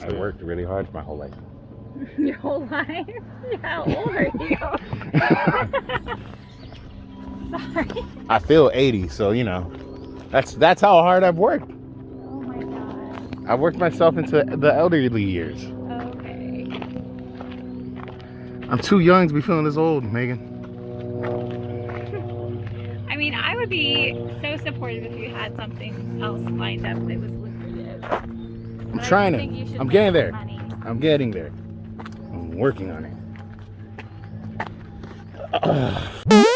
I worked really hard my whole life. Your whole life? How old are you? Sorry. I feel 80, so you know, that's how hard I've worked. Oh my god. I've worked myself into the elderly years. Okay. I'm too young to be feeling this old, Megan. I mean, I would be so supportive if you had something else lined up that was lucrative. I'm trying to. I'm getting there. I'm getting there. I'm working on it.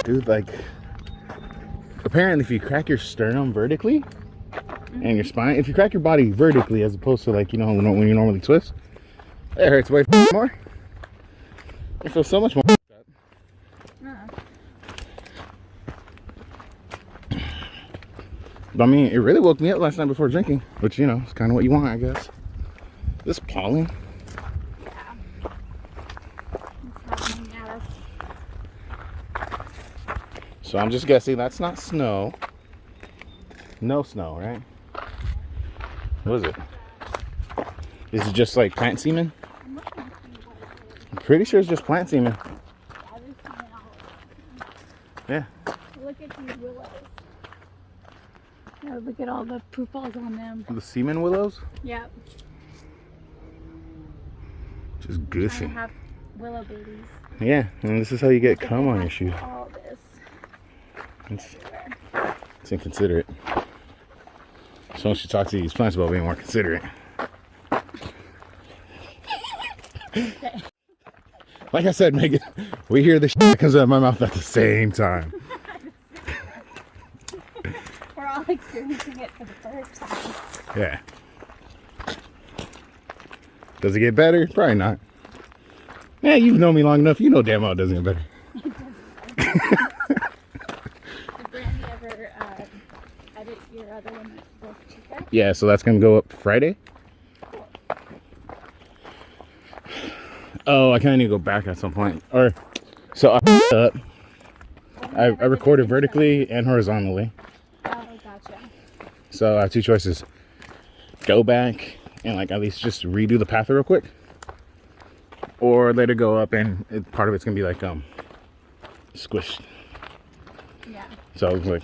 Dude, like, apparently if you crack your sternum vertically and your spine, if you crack your body vertically as opposed to, like, you know, when you normally twist, it hurts way more. It feels so much more. But I mean, it really woke me up last night before drinking, which, you know, it's kind of what you want, I guess. This pollen. Yeah. It's happening at us. So I'm just guessing that's not snow. No snow, right? What is it? Is it just like plant semen? I'm pretty sure it's just plant semen. Yeah. Look at these willows. Oh, look at all the poop balls on them. The semen willows? Yep. Just gushing. I have willow babies. Yeah, and this is how you get cum on your shoes. All this. It's inconsiderate. Someone should talk to these plants about being more considerate. Like I said, Megan, we hear the shit that comes out of my mouth at the same time. We're all experiencing it for the first time. Yeah. Does it get better? Probably not. Yeah, you've known me long enough. You know damn well it doesn't get better. Did Brandy ever edit your other one, the chica? Yeah, so that's going to go up Friday. Oh, I kind of need to go back at some point. Or, so I recorded vertically and horizontally. Oh, gotcha. So I have two choices. Go back and like at least just redo the path real quick. Or let it go up and part of it's going to be like squished. Yeah. So I was like,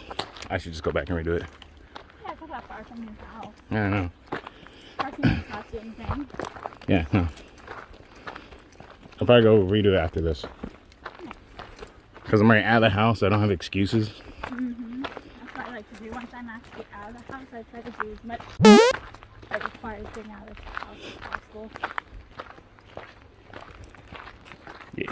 I should just go back and redo it. Yeah, it's not that far from your house. I don't know. Parking doesn't cost you anything. Yeah, no. I'll probably go redo it after this. Because I'm already out of the house, I don't have excuses. Mm-hmm. That's what I like to do. Once I'm actually out of the house, I try to do as much that requires getting out of the house as possible. Yeah.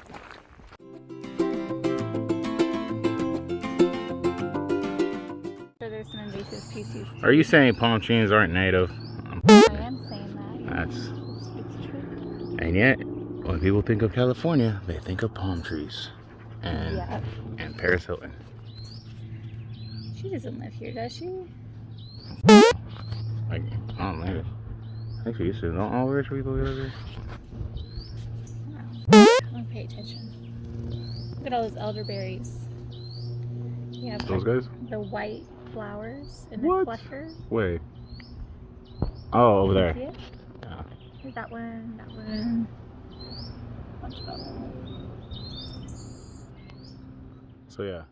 So there's some invasive species. Are you saying palm trees aren't native? I am saying that. That's... It's true. And yet, when people think of California, they think of palm trees. And Paris Hilton. She doesn't live here, does she? Like, I don't know. I think she used to. Don't all rich people live here? I don't pay attention. Look at all those elderberries. Yeah, Those guys? the white flowers in the What? clusters. Wait. Oh, over there. See it? Yeah. There's that one, that one. Bunch of them. So yeah.